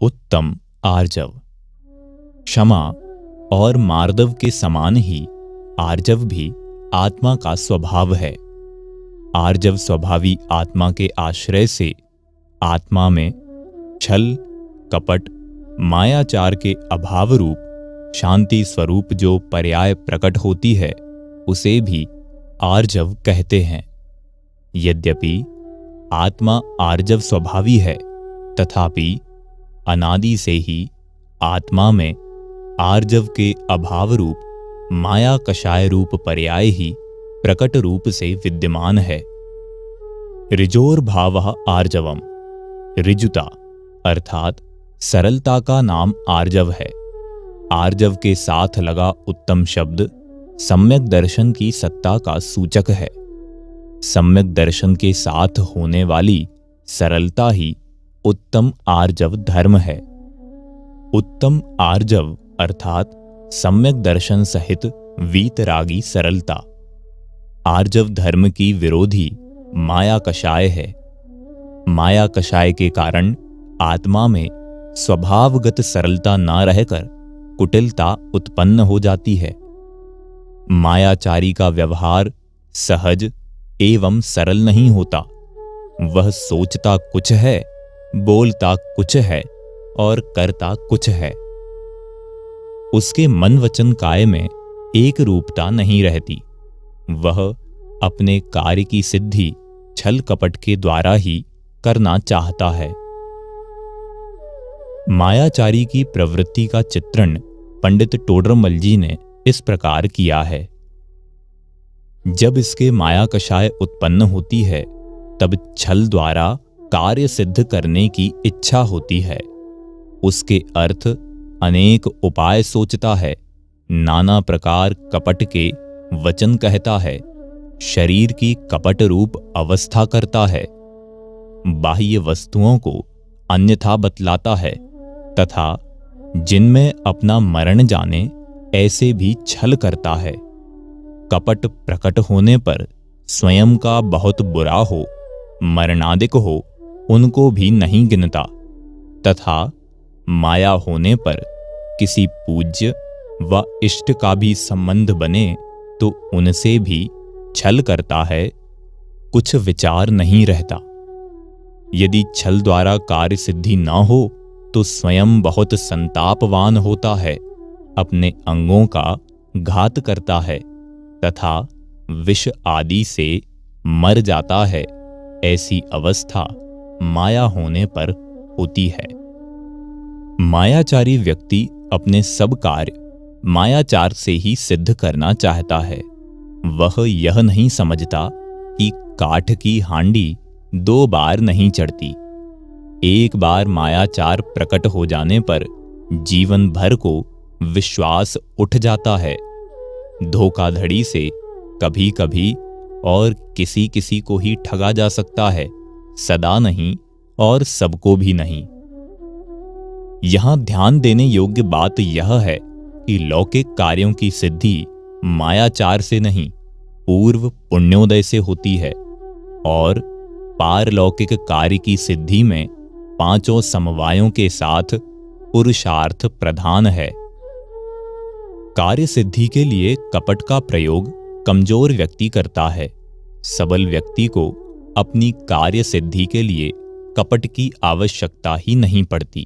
उत्तम आर्जव। क्षमा और मार्दव के समान ही आर्जव भी आत्मा का स्वभाव है। आर्जव स्वभावी आत्मा के आश्रय से आत्मा में छल, कपट, मायाचार के अभाव रूप शांति स्वरूप जो पर्याय प्रकट होती है उसे भी आर्जव कहते हैं। यद्यपि आत्मा आर्जव स्वभावी है, तथापि अनादि से ही आत्मा में आर्जव के अभाव रूप माया कषाय रूप पर्याय ही प्रकट रूप से विद्यमान है। ऋजोर भावः आर्जवम। ऋजुता अर्थात सरलता का नाम आर्जव है। आर्जव के साथ लगा उत्तम शब्द सम्यक दर्शन की सत्ता का सूचक है। सम्यक दर्शन के साथ होने वाली सरलता ही उत्तम आर्जव धर्म है। उत्तम आर्जव अर्थात सम्यक दर्शन सहित वीतरागी सरलता। आर्जव धर्म की विरोधी माया कषाय है। माया कषाय के कारण आत्मा में स्वभावगत सरलता न रहकर कुटिलता उत्पन्न हो जाती है। मायाचारी का व्यवहार सहज एवं सरल नहीं होता। वह सोचता कुछ है, बोलता कुछ है और करता कुछ है। उसके मन वचन काय में एक रूपता नहीं रहती। वह अपने कार्य की सिद्धि छल कपट के द्वारा ही करना चाहता है। मायाचारी की प्रवृत्ति का चित्रण पंडित टोडरमल जी ने इस प्रकार किया है। जब इसके माया कषाय उत्पन्न होती है तब छल द्वारा कार्य सिद्ध करने की इच्छा होती है। उसके अर्थ अनेक उपाय सोचता है, नाना प्रकार कपट के वचन कहता है, शरीर की कपट रूप अवस्था करता है, बाह्य वस्तुओं को अन्यथा बतलाता है तथा जिनमें अपना मरण जाने ऐसे भी छल करता है। कपट प्रकट होने पर स्वयं का बहुत बुरा हो, मरणादिक हो, उनको भी नहीं गिनता तथा माया होने पर किसी पूज्य व इष्ट का भी संबंध बने तो उनसे भी छल करता है, कुछ विचार नहीं रहता। यदि छल द्वारा कार्य सिद्धि न हो तो स्वयं बहुत संतापवान होता है, अपने अंगों का घात करता है तथा विष आदि से मर जाता है। ऐसी अवस्था माया होने पर होती है। मायाचारी व्यक्ति अपने सब कार्य मायाचार से ही सिद्ध करना चाहता है। वह यह नहीं समझता कि काठ की हांडी दो बार नहीं चढ़ती। एक बार मायाचार प्रकट हो जाने पर जीवन भर को विश्वास उठ जाता है। धोखाधड़ी से कभी कभी और किसी किसी को ही ठगा जा सकता है, सदा नहीं और सबको भी नहीं। यहां ध्यान देने योग्य बात यह है कि लौकिक कार्यों की सिद्धि मायाचार से नहीं, पूर्व पुण्योदय से होती है और पारलौकिक कार्य की सिद्धि में पांचों समवायों के साथ पुरुषार्थ प्रधान है। कार्य सिद्धि के लिए कपट का प्रयोग कमजोर व्यक्ति करता है। सबल व्यक्ति को अपनी कार्य सिद्धि के लिए कपट की आवश्यकता ही नहीं पड़ती।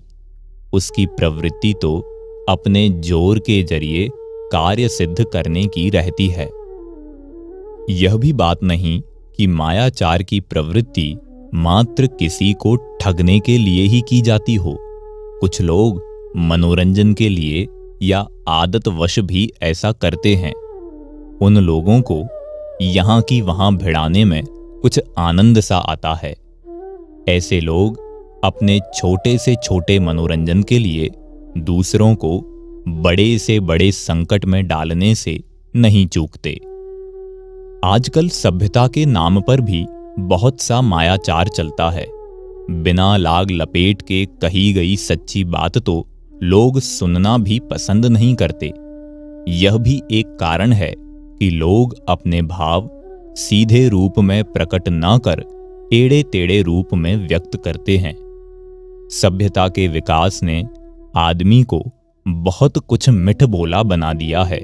उसकी प्रवृत्ति तो अपने जोर के जरिए कार्य सिद्ध करने की रहती है। यह भी बात नहीं कि मायाचार की प्रवृत्ति मात्र किसी को ठगने के लिए ही की जाती हो। कुछ लोग मनोरंजन के लिए या आदतवश भी ऐसा करते हैं। उन लोगों को यहाँ की वहां भिड़ाने में कुछ आनंद सा आता है। ऐसे लोग अपने छोटे से छोटे मनोरंजन के लिए दूसरों को बड़े से बड़े संकट में डालने से नहीं चूकते। आजकल सभ्यता के नाम पर भी बहुत सा मायाचार चलता है। बिना लाग लपेट के कही गई सच्ची बात तो लोग सुनना भी पसंद नहीं करते। यह भी एक कारण है कि लोग अपने भाव सीधे रूप में प्रकट न कर टेढ़े टेढ़े रूप में व्यक्त करते हैं। सभ्यता के विकास ने आदमी को बहुत कुछ मिठ बोला बना दिया है।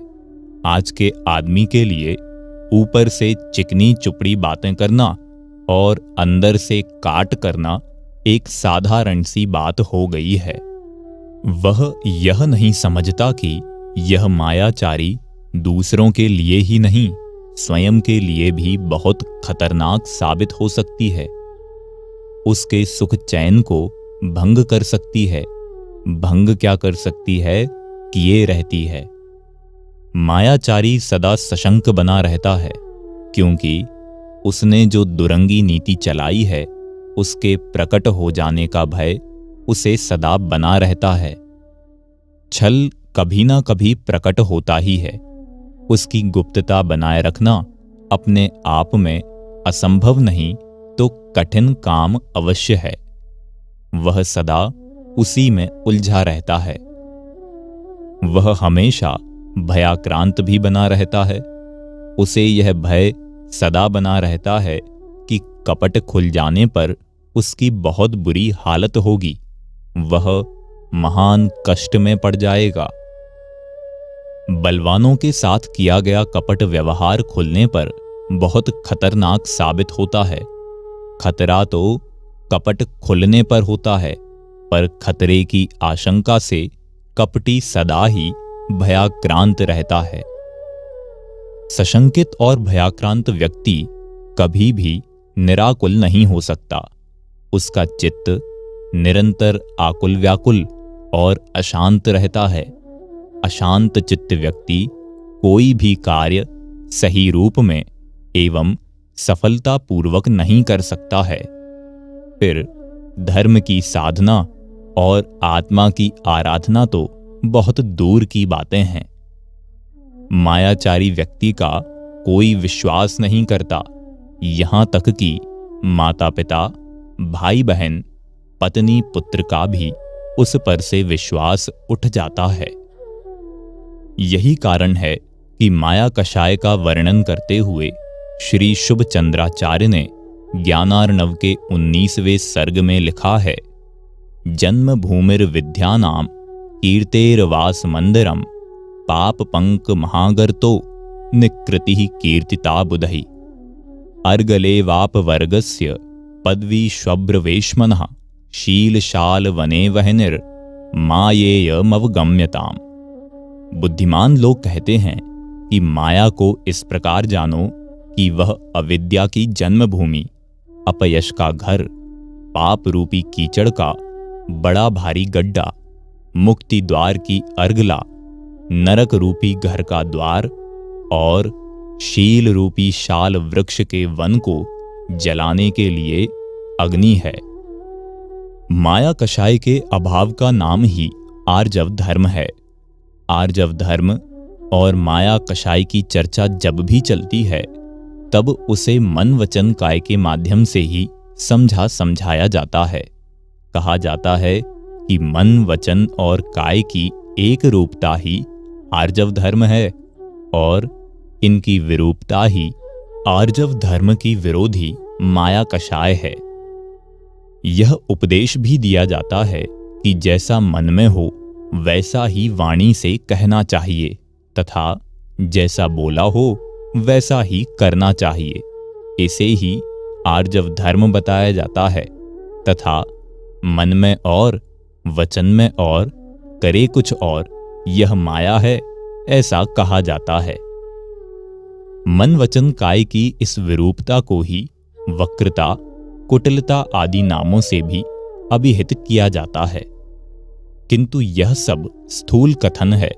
आज के आदमी के लिए ऊपर से चिकनी चुपड़ी बातें करना और अंदर से काट करना एक साधारण सी बात हो गई है। वह यह नहीं समझता कि यह मायाचारी दूसरों के लिए ही नहीं, स्वयं के लिए भी बहुत खतरनाक साबित हो सकती है। उसके सुख चैन को भंग कर सकती है। भंग क्या कर सकती है, किए रहती है। मायाचारी सदा सशंक बना रहता है, क्योंकि उसने जो दुरंगी नीति चलाई है उसके प्रकट हो जाने का भय उसे सदा बना रहता है। छल कभी ना कभी प्रकट होता ही है। उसकी गुप्तता बनाए रखना अपने आप में असंभव नहीं तो कठिन काम अवश्य है। वह सदा उसी में उलझा रहता है। वह हमेशा भयाक्रांत भी बना रहता है। उसे यह भय सदा बना रहता है कि कपट खुल जाने पर उसकी बहुत बुरी हालत होगी, वह महान कष्ट में पड़ जाएगा। बलवानों के साथ किया गया कपट व्यवहार खुलने पर बहुत खतरनाक साबित होता है। खतरा तो कपट खुलने पर होता है, पर खतरे की आशंका से कपटी सदा ही भयाक्रांत रहता है। सशंकित और भयाक्रांत व्यक्ति कभी भी निराकुल नहीं हो सकता। उसका चित्त निरंतर आकुल व्याकुल और अशांत रहता है। अशांत चित्त व्यक्ति कोई भी कार्य सही रूप में एवं सफलतापूर्वक नहीं कर सकता है। फिर धर्म की साधना और आत्मा की आराधना तो बहुत दूर की बातें हैं। मायाचारी व्यक्ति का कोई विश्वास नहीं करता, यहां तक कि माता पिता, भाई बहन, पत्नी पुत्र का भी उस पर से विश्वास उठ जाता है। यही कारण है कि माया कषाय का वर्णन करते हुए श्री शुभचंद्राचार्य ने ज्ञानार्णव के 19वें सर्ग में लिखा है, जन्म भूमिर विद्यानाम कीर्तेरवास मंदिरम पाप पंक महागर्तो निकृति कीर्तिता बुधहि अर्गले वाप वर्गस्य पदवी श्वभ्रवेश्मनः शीलशाल वने वहनिर मायेयमवगम्यताम। बुद्धिमान लोग कहते हैं कि माया को इस प्रकार जानो कि वह अविद्या की जन्मभूमि, अपयश का घर, पाप रूपी कीचड़ का बड़ा भारी गड्ढा, मुक्ति द्वार की अर्गला, नरक रूपी घर का द्वार और शील रूपी शाल वृक्ष के वन को जलाने के लिए अग्नि है। माया कषाय के अभाव का नाम ही आर्जव धर्म है। आर्जव धर्म और माया कषाय की चर्चा जब भी चलती है तब उसे मन वचन काय के माध्यम से ही समझाया जाता है। कहा जाता है कि मन वचन और काय की एक रूपता ही आर्जव धर्म है और इनकी विरूपता ही आर्जव धर्म की विरोधी माया कषाय है। यह उपदेश भी दिया जाता है कि जैसा मन में हो वैसा ही वाणी से कहना चाहिए तथा जैसा बोला हो वैसा ही करना चाहिए। इसे ही आर्जव धर्म बताया जाता है तथा मन में और वचन में और करे कुछ और यह माया है, ऐसा कहा जाता है। मन वचन काय की इस विरूपता को ही वक्रता, कुटिलता आदि नामों से भी अभिहित किया जाता है। किंतु यह सब स्थूल कथन है।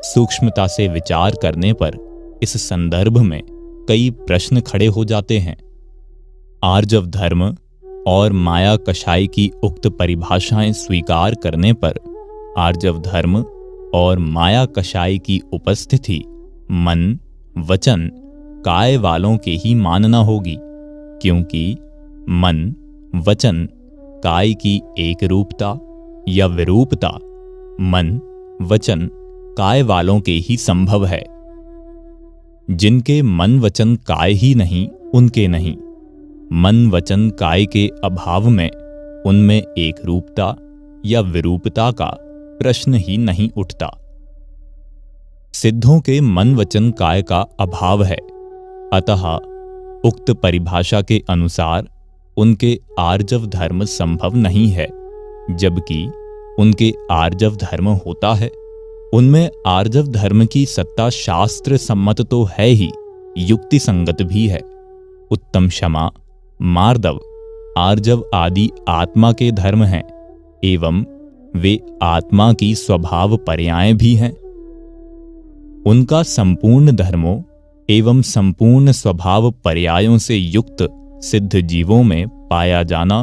सूक्ष्मता से विचार करने पर इस संदर्भ में कई प्रश्न खड़े हो जाते हैं। आर्जव धर्म और माया कषाय की उक्त परिभाषाएं स्वीकार करने पर आर्जव धर्म और माया कषाय की उपस्थिति मन, वचन, काय वालों के ही मानना होगी, क्योंकि मन, वचन, काय की एक रूपता या विरूपता मन, वचन, काय वालों के ही संभव है। जिनके मन वचन काय ही नहीं उनके नहीं। मन वचन काय के अभाव में उनमें एक रूपता या विरूपता का प्रश्न ही नहीं उठता। सिद्धों के मन वचन काय का अभाव है, अतः उक्त परिभाषा के अनुसार उनके आर्जव धर्म संभव नहीं है, जबकि उनके आर्जव धर्म होता है। उनमें आर्जव धर्म की सत्ता शास्त्र सम्मत तो है ही, युक्ति संगत भी है। उत्तम, क्षमा, मार्दव, आर्जव आदि आत्मा के धर्म हैं एवं वे आत्मा की स्वभाव पर्याय भी हैं। उनका संपूर्ण धर्मों एवं संपूर्ण स्वभाव पर्यायों से युक्त सिद्ध जीवों में पाया जाना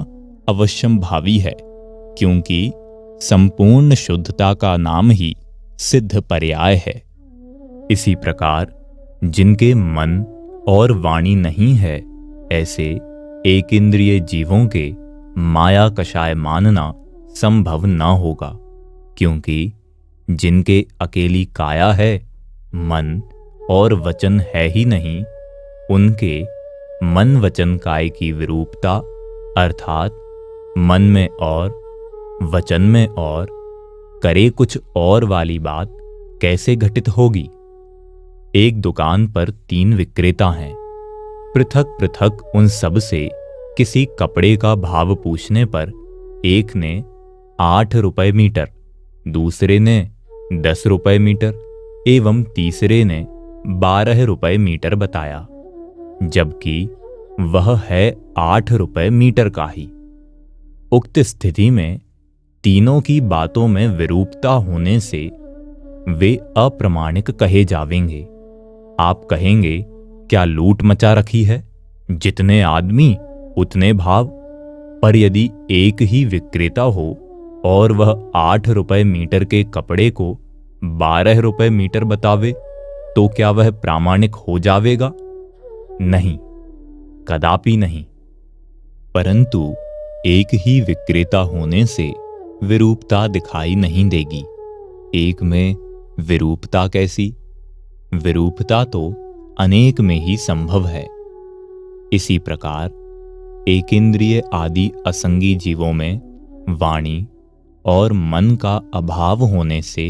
अवश्यम भावी है, क्योंकि संपूर्ण शुद्धता का नाम ही सिद्ध पर्याय है। इसी प्रकार जिनके मन और वाणी नहीं है, ऐसे एक इंद्रिय जीवों के माया कषाय मानना संभव न होगा, क्योंकि जिनके अकेली काया है, मन और वचन है ही नहीं, उनके मन वचन काय की विरूपता अर्थात मन में और वचन में और करे कुछ और वाली बात कैसे घटित होगी। एक दुकान पर 3 विक्रेता हैं। पृथक पृथक उन सब से किसी कपड़े का भाव पूछने पर एक ने 8 रुपए मीटर, दूसरे ने 10 रुपए मीटर एवं तीसरे ने 12 रुपए मीटर बताया, जबकि वह है 8 रुपए मीटर का ही। उक्त स्थिति में तीनों की बातों में विरूपता होने से वे अप्रामाणिक कहे जावेंगे। आप कहेंगे, क्या लूट मचा रखी है, जितने आदमी उतने भाव। पर यदि एक ही विक्रेता हो और वह 8 रुपए मीटर के कपड़े को 12 रुपए मीटर बतावे, तो क्या वह प्रामाणिक हो जावेगा? नहीं, कदापि नहीं। परंतु एक ही विक्रेता होने से विरूपता दिखाई नहीं देगी। एक में विरूपता कैसी? विरूपता तो अनेक में ही संभव है। इसी प्रकार एक इंद्रिय आदि असंगी जीवों में वाणी और मन का अभाव होने से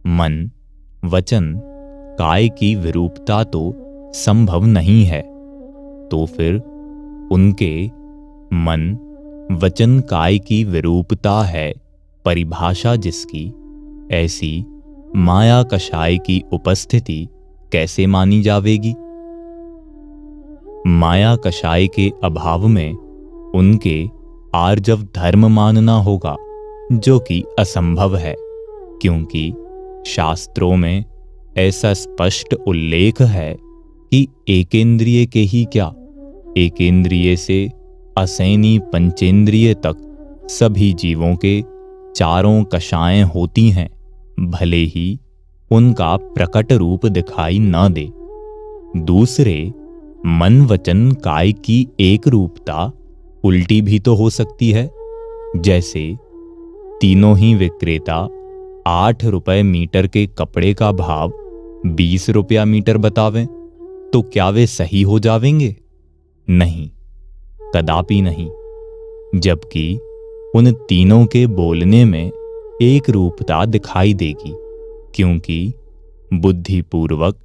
मन, वचन, काय की विरूपता तो संभव नहीं है। तो फिर उनके मन, वचन, काय की विरूपता है परिभाषा जिसकी, ऐसी माया कषाय की उपस्थिति कैसे मानी जावेगी? माया कषाय के अभाव में उनके आर्जव धर्म मानना होगा, जो कि असंभव है, क्योंकि शास्त्रों में ऐसा स्पष्ट उल्लेख है कि एकेंद्रिय के ही क्या, एकेंद्रिय से असैनी पंचेंद्रिय तक सभी जीवों के चारों कषायें होती हैं, भले ही उनका प्रकट रूप दिखाई न दे। दूसरे मन, वचन, काय की एक रूपता उल्टी भी तो हो सकती है। जैसे तीनों ही विक्रेता 8 रुपए मीटर के कपड़े का भाव 20 रुपया मीटर बतावें, तो क्या वे सही हो जावेंगे? नहीं, कदापि नहीं। जबकि उन तीनों के बोलने में एक रूपता दिखाई देगी, क्योंकि बुद्धिपूर्वक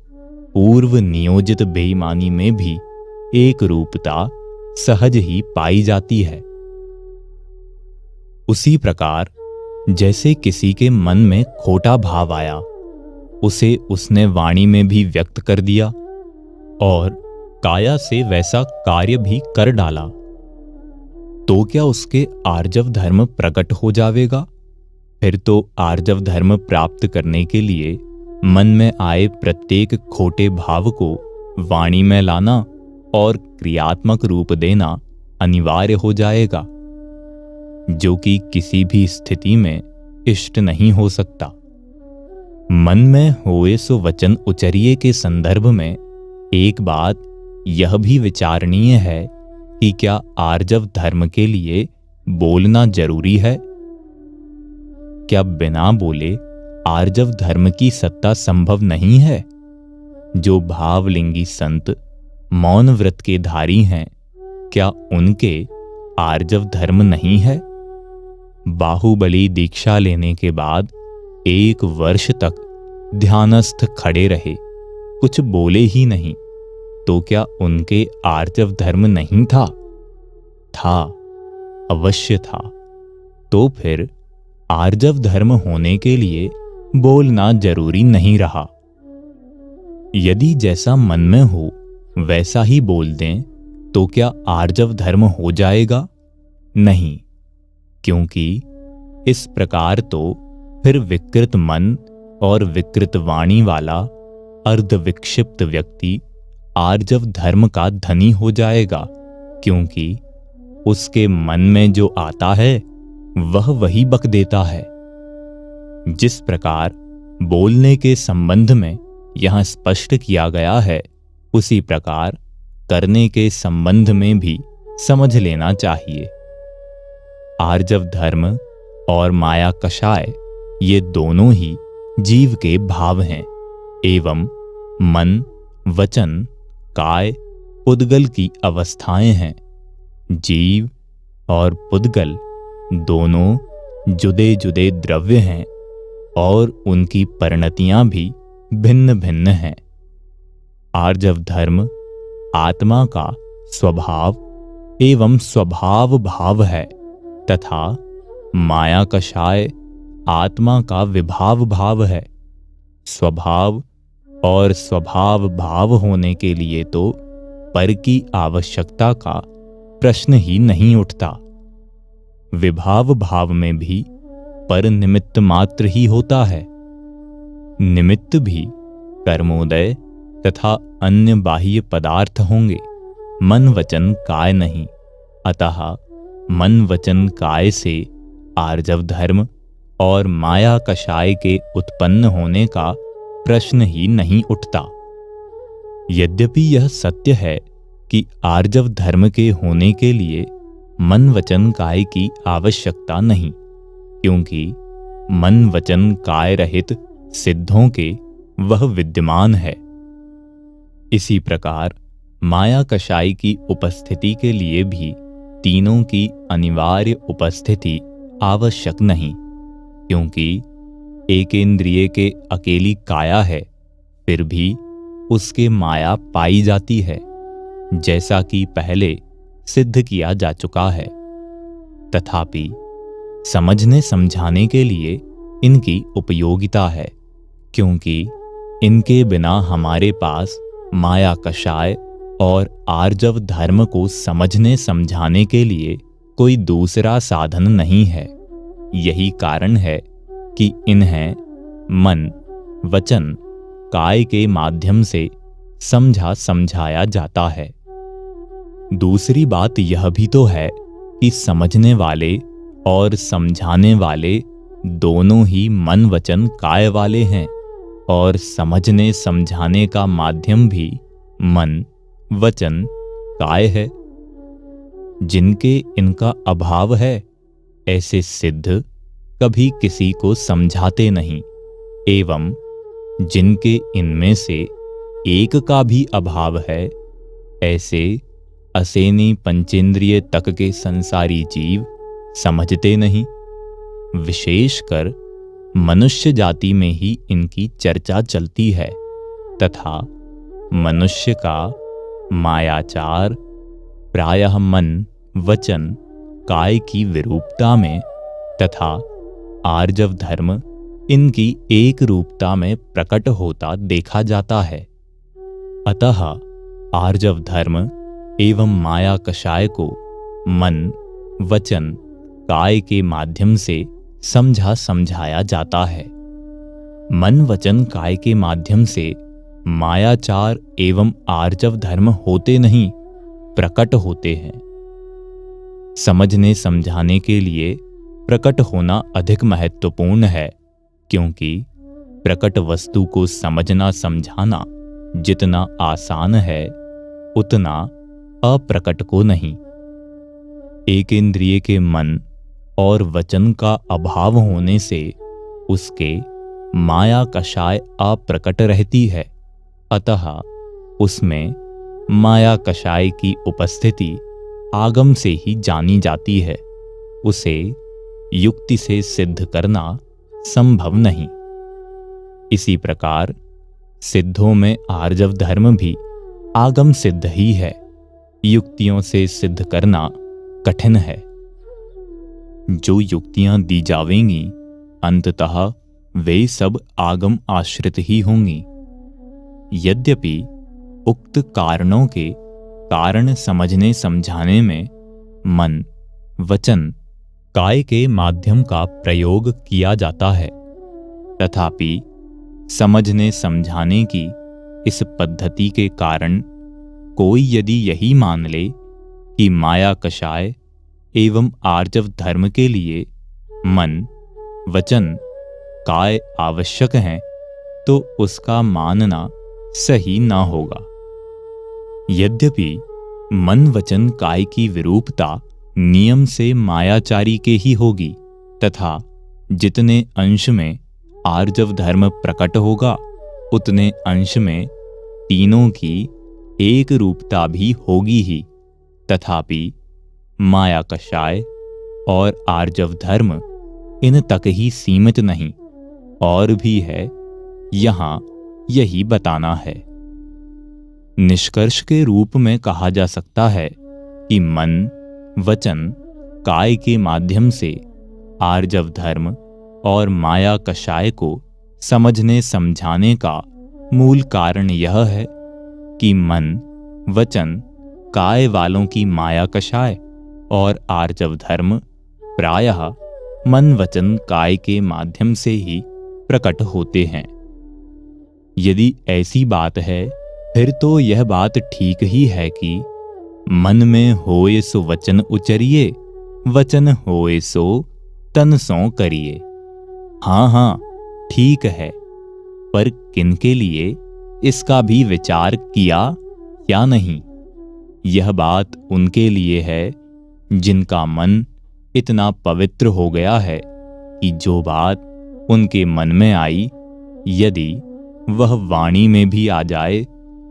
पूर्व नियोजित बेईमानी में भी एक रूपता सहज ही पाई जाती है। उसी प्रकार जैसे किसी के मन में खोटा भाव आया, उसे उसने वाणी में भी व्यक्त कर दिया और काया से वैसा कार्य भी कर डाला, तो क्या उसके आर्जव धर्म प्रकट हो जावेगा? फिर तो आर्जव धर्म प्राप्त करने के लिए मन में आए प्रत्येक खोटे भाव को वाणी में लाना और क्रियात्मक रूप देना अनिवार्य हो जाएगा, जो कि किसी भी स्थिति में इष्ट नहीं हो सकता। मन में होए सो वचन उचरिए के संदर्भ में एक बात यह भी विचारणीय है कि क्या आर्जव धर्म के लिए बोलना जरूरी है? क्या बिना बोले आर्जव धर्म की सत्ता संभव नहीं है? जो भावलिंगी संत मौन व्रत के धारी हैं, क्या उनके आर्जव धर्म नहीं है? बाहुबली दीक्षा लेने के बाद 1 वर्ष तक ध्यानस्थ खड़े रहे, कुछ बोले ही नहीं, तो क्या उनके आर्जव धर्म नहीं था? था, अवश्य था। तो फिर आर्जव धर्म होने के लिए बोलना जरूरी नहीं रहा। यदि जैसा मन में हो वैसा ही बोल दें तो क्या आर्जव धर्म हो जाएगा? नहीं, क्योंकि इस प्रकार तो फिर विकृत मन और विकृत वाणी वाला अर्धविक्षिप्त व्यक्ति आर्जव धर्म का धनी हो जाएगा, क्योंकि उसके मन में जो आता है वह वही बक देता है। जिस प्रकार बोलने के संबंध में यहां स्पष्ट किया गया है, उसी प्रकार करने के संबंध में भी समझ लेना चाहिए। आर्जव धर्म और माया कषाय ये दोनों ही जीव के भाव हैं एवं मन, वचन, काय, पुद्गल की अवस्थाएं हैं। जीव और पुद्गल दोनों जुदे जुदे द्रव्य हैं और उनकी परिणतियां भी भिन्न भिन्न हैं। आर्जव धर्म आत्मा का स्वभाव एवं स्वभाव भाव है तथा माया कषाय आत्मा का विभाव भाव है। स्वभाव और स्वभाव भाव होने के लिए तो पर की आवश्यकता का प्रश्न ही नहीं उठता। विभाव भाव में भी पर निमित्त मात्र ही होता है। निमित्त भी कर्मोदय तथा अन्य बाह्य पदार्थ होंगे, मन वचन काय नहीं। अतः मन वचन काय से आर्जव धर्म और माया कषाय के उत्पन्न होने का प्रश्न ही नहीं उठता। यद्यपि यह सत्य है कि आर्जव धर्म के होने के लिए मन वचन काय की आवश्यकता नहीं, क्योंकि मन वचन काय रहित सिद्धों के वह विद्यमान है। इसी प्रकार माया कषाय की उपस्थिति के लिए भी तीनों की अनिवार्य उपस्थिति आवश्यक नहीं, क्योंकि एकेंद्रिय के अकेली काया है, फिर भी उसके माया पाई जाती है, जैसा कि पहले सिद्ध किया जा चुका है। तथापि समझने समझाने के लिए इनकी उपयोगिता है, क्योंकि इनके बिना हमारे पास माया कषाय और आर्जव धर्म को समझने समझाने के लिए कोई दूसरा साधन नहीं है। यही कारण है कि इन्हें मन, वचन, काय के माध्यम से समझा समझाया जाता है। दूसरी बात यह भी तो है कि समझने वाले और समझाने वाले दोनों ही मन वचन काय वाले हैं, और समझने समझाने का माध्यम भी मन, वचन, काय है। जिनके इनका अभाव है, ऐसे सिद्ध कभी किसी को समझाते नहीं, एवं जिनके इनमें से एक का भी अभाव है, ऐसे असेनी पंचेंद्रिय तक के संसारी जीव समझते नहीं। विशेषकर मनुष्य जाति में ही इनकी चर्चा चलती है, तथा मनुष्य का मायाचार प्रायः मन, वचन, काय की विरूपता में तथा आर्जव धर्म इनकी एक रूपता में प्रकट होता देखा जाता है। अतः आर्जव धर्म एवं माया कषाय को मन, वचन, काय के माध्यम से समझा समझाया जाता है। मन, वचन, काय के माध्यम से मायाचार एवं आर्जव धर्म होते नहीं, प्रकट होते हैं। समझने समझाने के लिए प्रकट होना अधिक महत्वपूर्ण है, क्योंकि प्रकट वस्तु को समझना समझाना जितना आसान है, उतना अप्रकट को नहीं। एक इंद्रिय के मन और वचन का अभाव होने से उसके माया कषाय अप्रकट रहती है, अतः उसमें माया कषाय की उपस्थिति आगम से ही जानी जाती है। उसे युक्ति से सिद्ध करना संभव नहीं। इसी प्रकार सिद्धों में आर्जव धर्म भी आगम सिद्ध ही है, युक्तियों से सिद्ध करना कठिन है। जो युक्तियां दी जावेंगी अंततः वे सब आगम आश्रित ही होंगी। यद्यपि उक्त कारणों के कारण समझने समझाने में मन, वचन, काय के माध्यम का प्रयोग किया जाता है, तथापि समझने समझाने की इस पद्धति के कारण कोई यदि यही मान ले कि माया कषाय एवं आर्जव धर्म के लिए मन, वचन, काय आवश्यक हैं, तो उसका मानना सही ना होगा। यद्यपि मन, वचन, काय की विरूपता नियम से मायाचारी के ही होगी, तथा जितने अंश में आर्जव धर्म प्रकट होगा उतने अंश में तीनों की एक रूपता भी होगी ही, तथापि माया कषाय और आर्जव धर्म इन तक ही सीमित नहीं, और भी है, यहाँ यही बताना है। निष्कर्ष के रूप में कहा जा सकता है कि मन, वचन, काय के माध्यम से आर्जव धर्म और माया कषाय को समझने समझाने का मूल कारण यह है कि मन, वचन, काय वालों की माया कषाय और आर्जव धर्म प्रायः मन, वचन, काय के माध्यम से ही प्रकट होते हैं। यदि ऐसी बात है फिर तो यह बात ठीक ही है कि मन में होए सो वचन उचरिए, वचन होए सो तन सो करिए। हाँ, ठीक है, पर किनके लिए इसका भी विचार किया या नहीं? यह बात उनके लिए है जिनका मन इतना पवित्र हो गया है कि जो बात उनके मन में आई, यदि वह वाणी में भी आ जाए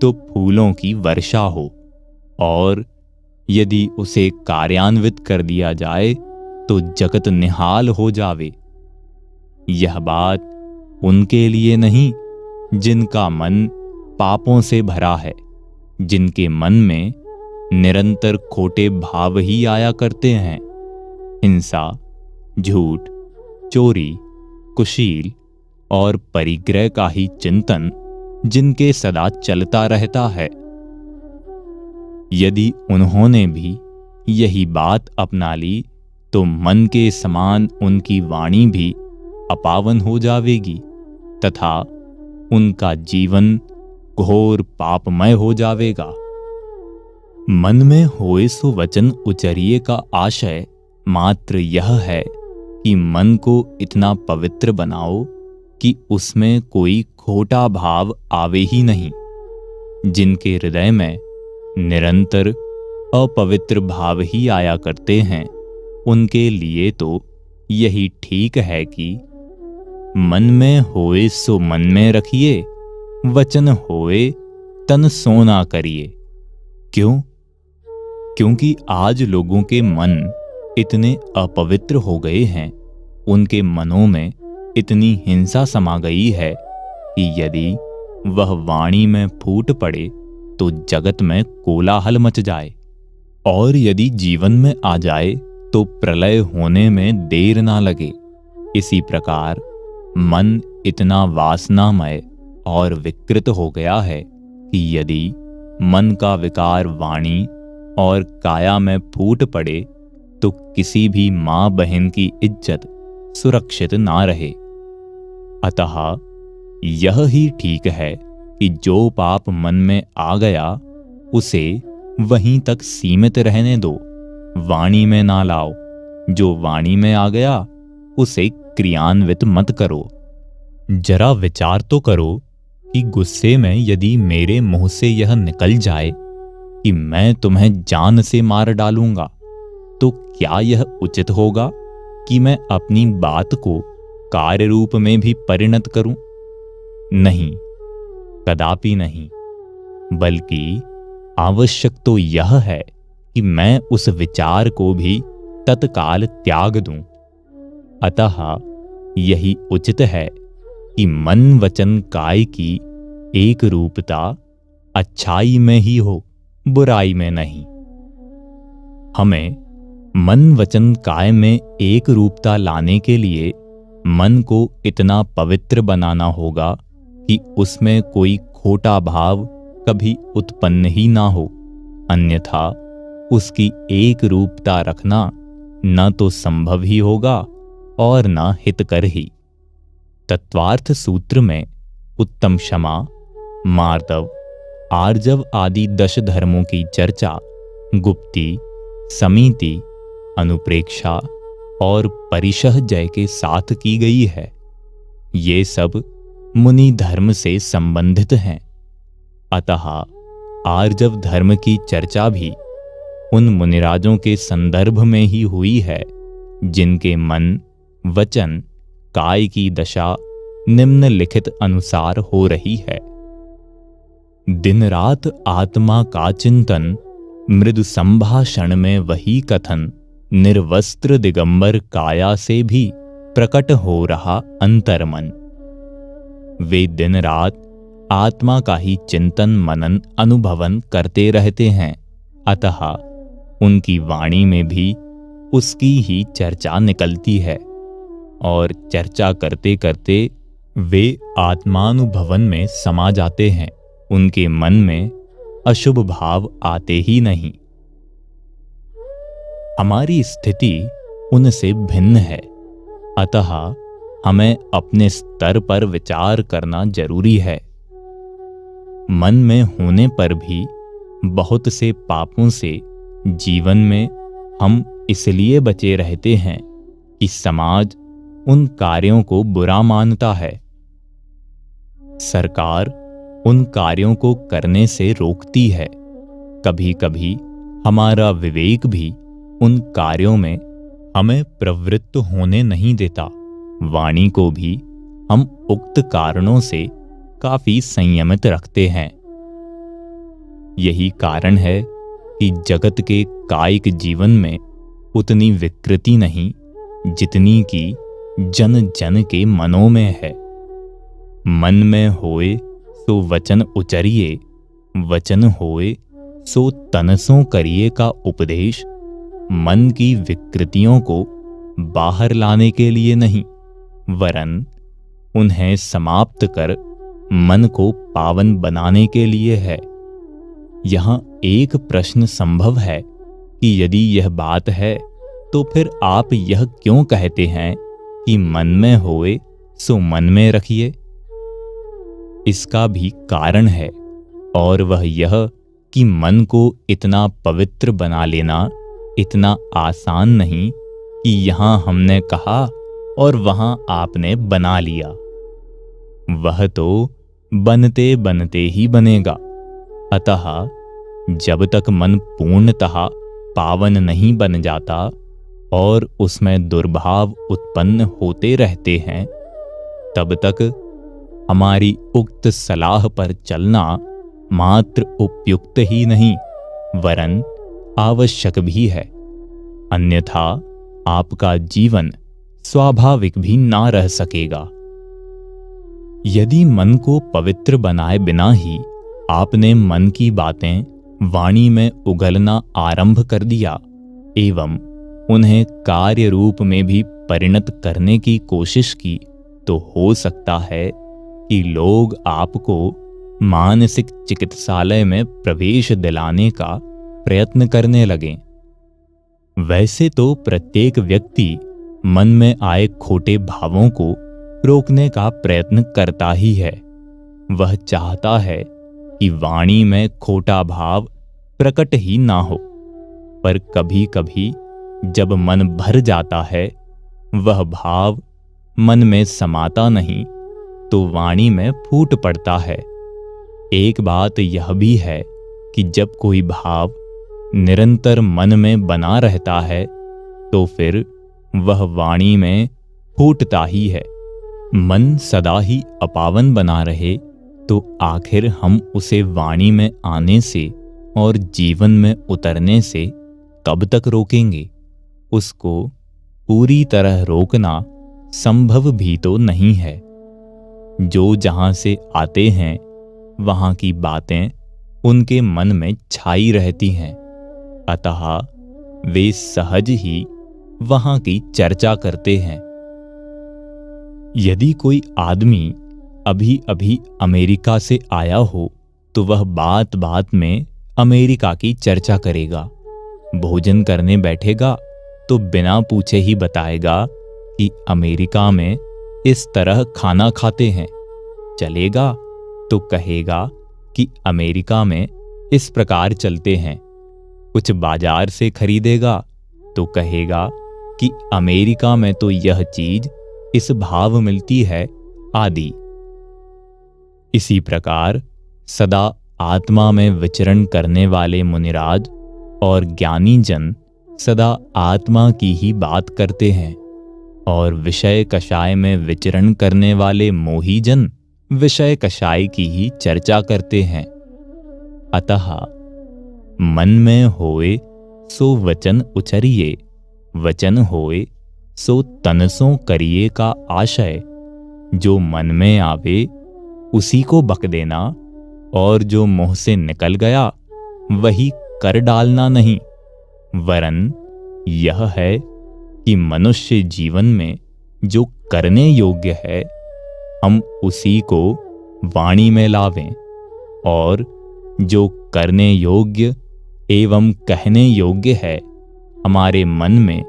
तो फूलों की वर्षा हो, और यदि उसे कार्यान्वित कर दिया जाए तो जगत निहाल हो जावे। यह बात उनके लिए नहीं जिनका मन पापों से भरा है, जिनके मन में निरंतर खोटे भाव ही आया करते हैं। हिंसा, झूठ, चोरी, कुशील और परिग्रह का ही चिंतन जिनके सदा चलता रहता है। यदि उन्होंने भी यही बात अपना ली तो मन के समान उनकी वाणी भी अपावन हो जावेगी तथा उनका जीवन घोर पापमय हो जावेगा। मन में होए सो वचन उचरिए का आशय मात्र यह है कि मन को इतना पवित्र बनाओ कि उसमें कोई खोटा भाव आवे ही नहीं। जिनके हृदय में निरंतर अपवित्र भाव ही आया करते हैं, उनके लिए तो यही ठीक है कि मन में होए सो मन में रखिए, वचन होए तन सो ना करिए। क्यों? क्योंकि आज लोगों के मन इतने अपवित्र हो गए हैं, उनके मनों में इतनी हिंसा समा गई है कि यदि वह वाणी में फूट पड़े तो जगत में कोलाहल मच जाए, और यदि जीवन में आ जाए तो प्रलय होने में देर ना लगे। इसी प्रकार मन इतना वासनामय और विकृत हो गया है कि यदि मन का विकार वाणी और काया में फूट पड़े तो किसी भी मां बहन की इज्जत सुरक्षित ना रहे। अतः यह ही ठीक है कि जो पाप मन में आ गया उसे वहीं तक सीमित रहने दो, वाणी में ना लाओ। जो वाणी में आ गया उसे क्रियान्वित मत करो। जरा विचार तो करो कि गुस्से में यदि मेरे मुंह से यह निकल जाए कि मैं तुम्हें जान से मार डालूंगा, तो क्या यह उचित होगा कि मैं अपनी बात को कार्य रूप में भी परिणत करूं? नहीं, कदापि नहीं। बल्कि आवश्यक तो यह है कि मैं उस विचार को भी तत्काल त्याग दूं। अतः यही उचित है कि मन वचन काय की एक रूपता अच्छाई में ही हो, बुराई में नहीं। हमें मन वचन काय में एक रूपता लाने के लिए मन को इतना पवित्र बनाना होगा कि उसमें कोई खोटा भाव कभी उत्पन्न ही ना हो, अन्यथा उसकी एक रूपता रखना न तो संभव ही होगा और न हितकर ही। तत्वार्थ सूत्र में उत्तम क्षमा, मार्दव, आर्जव आदि 10 धर्मों की चर्चा गुप्ती, समिति, अनुप्रेक्षा और परिशह जय के साथ की गई है। ये सब मुनि धर्म से संबंधित हैं। अतः आर्जव धर्म की चर्चा भी उन मुनिराजों के संदर्भ में ही हुई है जिनके मन, वचन, काय की दशा निम्नलिखित अनुसार हो रही है। दिन रात आत्मा का चिंतन, मृदु संभाषण में वही कथन, निर्वस्त्र दिगंबर काया से भी प्रकट हो रहा अंतर्मन। वे दिन रात आत्मा का ही चिंतन मनन अनुभवन करते रहते हैं, अतः उनकी वाणी में भी उसकी ही चर्चा निकलती है और चर्चा करते करते वे आत्मानुभवन में समा जाते हैं। उनके मन में अशुभ भाव आते ही नहीं। हमारी स्थिति उनसे भिन्न है, अतः हमें अपने स्तर पर विचार करना जरूरी है। मन में होने पर भी बहुत से पापों से जीवन में हम इसलिए बचे रहते हैं कि समाज उन कार्यों को बुरा मानता है। सरकार उन कार्यों को करने से रोकती है। कभी कभी हमारा विवेक भी उन कार्यों में हमें प्रवृत्त होने नहीं देता। वाणी को भी हम उक्त कारणों से काफी संयमित रखते हैं। यही कारण है कि जगत के कायिक जीवन में उतनी विकृति नहीं जितनी कि जन जन के मनों में है। मन में होए सो वचन उचरिए, वचन होए सो तनसों करिए का उपदेश मन की विकृतियों को बाहर लाने के लिए नहीं, वरन उन्हें समाप्त कर मन को पावन बनाने के लिए है। यहाँ एक प्रश्न संभव है कि यदि यह बात है तो फिर आप यह क्यों कहते हैं कि मन में होए सो मन में रखिए? इसका भी कारण है, और वह यह कि मन को इतना पवित्र बना लेना इतना आसान नहीं कि यहाँ हमने कहा और वहाँ आपने बना लिया। वह तो बनते बनते ही बनेगा। अतः जब तक मन पूर्णतः पावन नहीं बन जाता और उसमें दुर्भाव उत्पन्न होते रहते हैं, तब तक हमारी उक्त सलाह पर चलना मात्र उपयुक्त ही नहीं वरन आवश्यक भी है। अन्यथा आपका जीवन स्वाभाविक भी ना रह सकेगा। यदि मन को पवित्र बनाए बिना ही आपने मन की बातें वाणी में उगलना आरंभ कर दिया एवं उन्हें कार्य रूप में भी परिणत करने की कोशिश की, तो हो सकता है कि लोग आपको मानसिक चिकित्सालय में प्रवेश दिलाने का प्रयत्न करने लगें। वैसे तो प्रत्येक व्यक्ति मन में आए खोटे भावों को रोकने का प्रयत्न करता ही है। वह चाहता है कि वाणी में खोटा भाव प्रकट ही ना हो, पर कभी कभी जब मन भर जाता है, वह भाव मन में समाता नहीं तो वाणी में फूट पड़ता है। एक बात यह भी है कि जब कोई भाव निरंतर मन में बना रहता है तो फिर वह वाणी में फूटता ही है। मन सदा ही अपावन बना रहे तो आखिर हम उसे वाणी में आने से और जीवन में उतरने से कब तक रोकेंगे? उसको पूरी तरह रोकना संभव भी तो नहीं है। जो जहां से आते हैं वहां की बातें उनके मन में छाई रहती हैं, अतः वे सहज ही वहां की चर्चा करते हैं। यदि कोई आदमी अभी अभी अमेरिका से आया हो तो वह बात बात में अमेरिका की चर्चा करेगा। भोजन करने बैठेगा तो बिना पूछे ही बताएगा कि अमेरिका में इस तरह खाना खाते हैं। चलेगा तो कहेगा कि अमेरिका में इस प्रकार चलते हैं। कुछ बाजार से खरीदेगा तो कहेगा कि अमेरिका में तो यह चीज इस भाव मिलती है आदि। इसी प्रकार सदा आत्मा में विचरण करने वाले मुनिराज और ज्ञानी जन सदा आत्मा की ही बात करते हैं, और विषय कषाय में विचरण करने वाले मोही जन विषय कषाय की ही चर्चा करते हैं। अतः मन में होए सो वचन उचरिए, वचन होए सो तनसों करिए का आशय। जो मन में आवे उसी को बक देना, और जो मुंह से निकल गया वही कर डालना नहीं। वरन यह है कि मनुष्य जीवन में जो करने योग्य है हम उसी को वाणी में लावें, और जो करने योग्य एवं कहने योग्य है हमारे मन में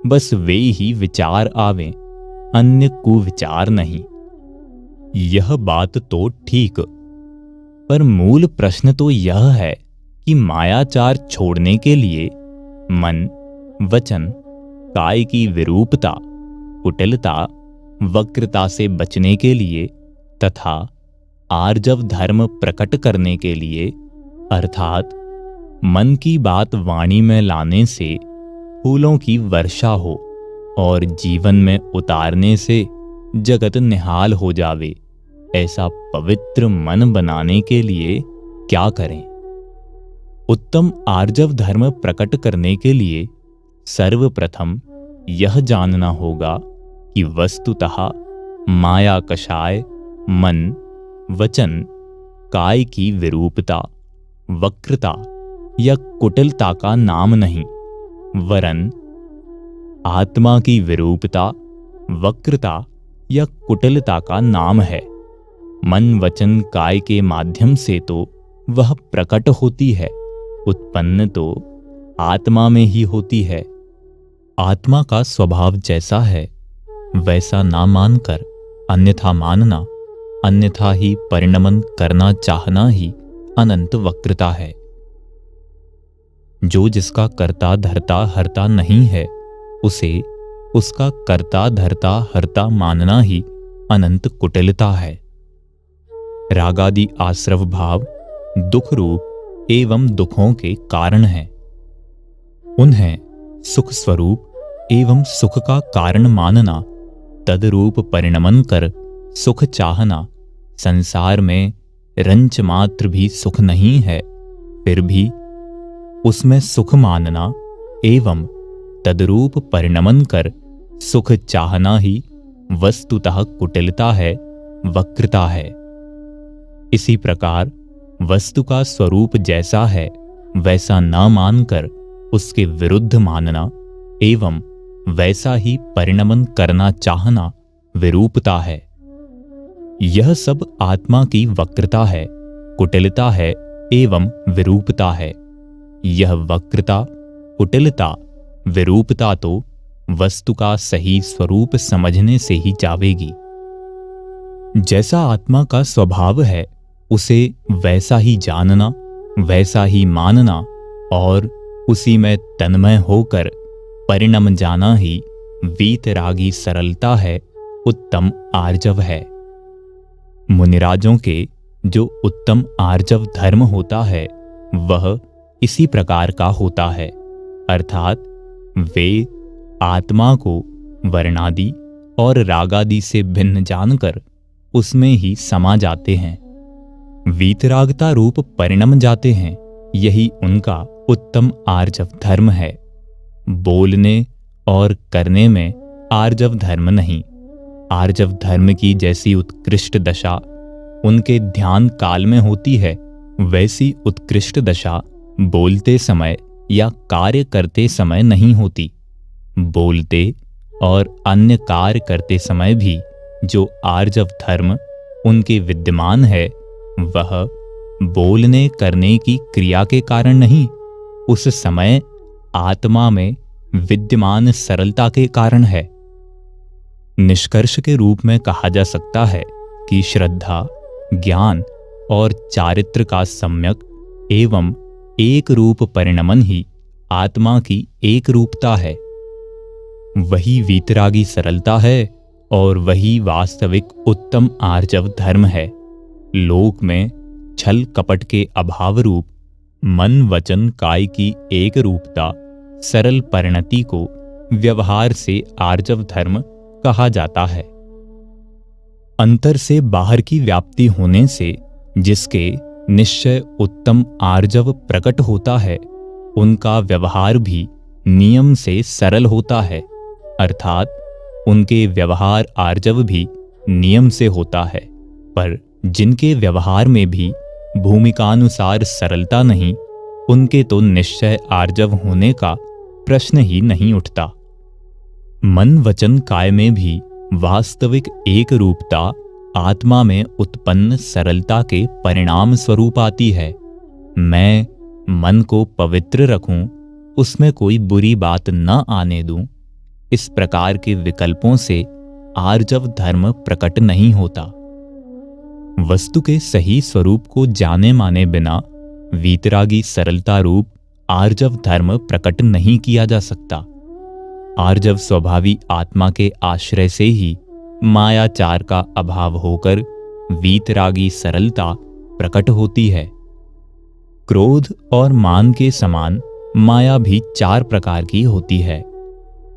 बस वे ही विचार आवें, अन्य कुविचार नहीं। यह बात तो ठीक, पर मूल प्रश्न तो यह है कि मायाचार छोड़ने के लिए मन, वचन, काय की विरूपता, कुटिलता, वक्रता से बचने के लिए तथा आर्जव धर्म प्रकट करने के लिए, अर्थात मन की बात वाणी में लाने से फूलों की वर्षा हो और जीवन में उतारने से जगत निहाल हो जावे, ऐसा पवित्र मन बनाने के लिए क्या करें? उत्तम आर्जव धर्म प्रकट करने के लिए सर्वप्रथम यह जानना होगा कि वस्तुतः माया कषाय मन, वचन, काय की विरूपता, वक्रता या कुटिलता का नाम नहीं, वरन आत्मा की विरूपता, वक्रता या कुटिलता का नाम है। मन, वचन, काय के माध्यम से तो वह प्रकट होती है, उत्पन्न तो आत्मा में ही होती है। आत्मा का स्वभाव जैसा है वैसा ना मानकर अन्यथा मानना, अन्यथा ही परिणमन करना चाहना ही अनंत वक्रता है। जो जिसका कर्ता धर्ता हर्ता नहीं है उसे उसका कर्ता धर्ता हर्ता मानना ही अनंत कुटिलता है। रागादि आश्रव भाव दुख रूप एवं दुखों के कारण हैं। उन्हें सुख स्वरूप एवं सुख का कारण मानना, तदरूप परिणमन कर सुख चाहना, संसार में रंच मात्र भी सुख नहीं है फिर भी उसमें सुख मानना एवं तदरूप परिणमन कर सुख चाहना ही वस्तुतः कुटिलता है, वक्रता है। इसी प्रकार वस्तु का स्वरूप जैसा है वैसा न मानकर उसके विरुद्ध मानना एवं वैसा ही परिणमन करना चाहना विरूपता है। यह सब आत्मा की वक्रता है, कुटिलता है एवं विरूपता है। यह वक्रता, कुटिलता, विरूपता तो वस्तु का सही स्वरूप समझने से ही जावेगी। जैसा आत्मा का स्वभाव है उसे वैसा ही जानना, वैसा ही मानना और उसी में तन्मय होकर परिणम जाना ही वीतरागी सरलता है, उत्तम आर्जव है। मुनिराजों के जो उत्तम आर्जव धर्म होता है वह इसी प्रकार का होता है, अर्थात वे आत्मा को वर्णादि और रागादि से भिन्न जानकर उसमें ही समा जाते हैं, वीतरागता रूप परिणम जाते हैं। यही उनका उत्तम आर्जव धर्म है। बोलने और करने में आर्जव धर्म नहीं। आर्जव धर्म की जैसी उत्कृष्ट दशा उनके ध्यान काल में होती है, वैसी उत्कृष्ट दशा बोलते समय या कार्य करते समय नहीं होती। बोलते और अन्य कार्य करते समय भी जो आर्जव धर्म उनके विद्यमान है, वह बोलने करने की क्रिया के कारण नहीं, उस समय आत्मा में विद्यमान सरलता के कारण है। निष्कर्ष के रूप में कहा जा सकता है कि श्रद्धा, ज्ञान और चारित्र का सम्यक एवं एक रूप परिणमन ही आत्मा की एक रूपता है। वही वीतरागी सरलता है और वही वास्तविक उत्तम आर्जव धर्म है। लोक में छल कपट के अभाव रूप मन वचन काय की एक रूपता सरल परिणति को व्यवहार से आर्जव धर्म कहा जाता है। अंतर से बाहर की व्याप्ति होने से जिसके निश्चय उत्तम आर्जव प्रकट होता है, उनका व्यवहार भी नियम से सरल होता है, अर्थात उनके व्यवहार आर्जव भी नियम से होता है। पर जिनके व्यवहार में भी भूमिकानुसार सरलता नहीं, उनके तो निश्चय आर्जव होने का प्रश्न ही नहीं उठता। मन वचन काय में भी वास्तविक एक रूपता आत्मा में उत्पन्न सरलता के परिणाम स्वरूप आती है। मैं मन को पवित्र रखूं, उसमें कोई बुरी बात न आने दूं, इस प्रकार के विकल्पों से आर्जव धर्म प्रकट नहीं होता। वस्तु के सही स्वरूप को जाने माने बिना वीतरागी सरलता रूप आर्जव धर्म प्रकट नहीं किया जा सकता। आर्जव स्वभावी आत्मा के आश्रय से ही मायाचार का अभाव होकर वीतरागी सरलता प्रकट होती है। क्रोध और मान के समान माया भी चार प्रकार की होती है: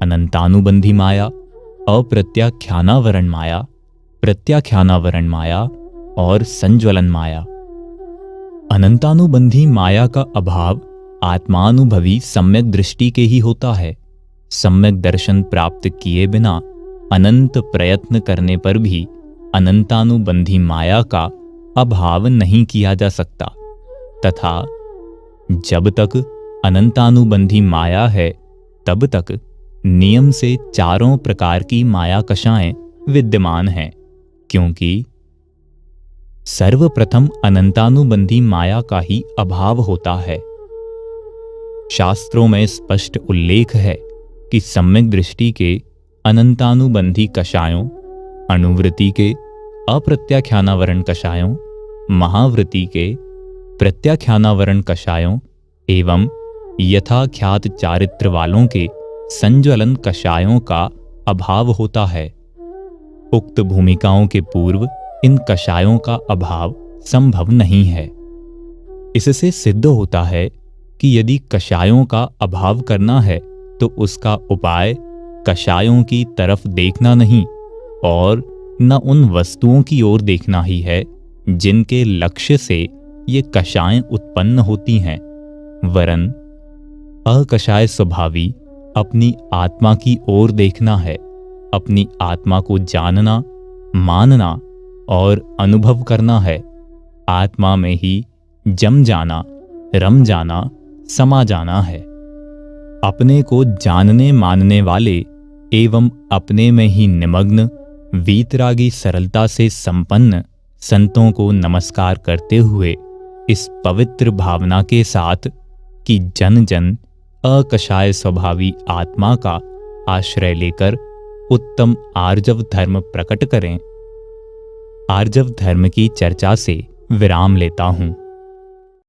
अनंतानुबंधी माया, अप्रत्याख्यानावरण माया, प्रत्याख्यानावरण माया और संज्वलन माया। अनंतानुबंधी माया का अभाव आत्मानुभवी सम्यक दृष्टि के ही होता है। सम्यक दर्शन प्राप्त किए बिना अनंत प्रयत्न करने पर भी अनंतानुबंधी माया का अभाव नहीं किया जा सकता, तथा जब तक अनंतानुबंधी माया है तब तक नियम से चारों प्रकार की माया कषाएं विद्यमान हैं, क्योंकि सर्वप्रथम अनंतानुबंधी माया का ही अभाव होता है। शास्त्रों में स्पष्ट उल्लेख है कि सम्यक दृष्टि के अनंतानुबंधी कषायों, अणुवृत्ति के अप्रत्याख्यानावरण कषायों, महावृत्ति के प्रत्याख्यानावरण कषायों एवं यथाख्यात चारित्र वालों के संज्वलन कषायों का अभाव होता है। उक्त भूमिकाओं के पूर्व इन कषायों का अभाव संभव नहीं है। इससे सिद्ध होता है कि यदि कषायों का अभाव करना है तो उसका उपाय कषायों की तरफ देखना नहीं और न उन वस्तुओं की ओर देखना ही है जिनके लक्ष्य से ये कषाएं उत्पन्न होती हैं, वरन अकषाय स्वभावी अपनी आत्मा की ओर देखना है। अपनी आत्मा को जानना, मानना और अनुभव करना है। आत्मा में ही जम जाना, रम जाना, समा जाना है। अपने को जानने मानने वाले एवं अपने में ही निमग्न वीतरागी सरलता से संपन्न संतों को नमस्कार करते हुए इस पवित्र भावना के साथ कि जन जन अकषाय स्वभावी आत्मा का आश्रय लेकर उत्तम आर्जव धर्म प्रकट करें, आर्जव धर्म की चर्चा से विराम लेता हूं।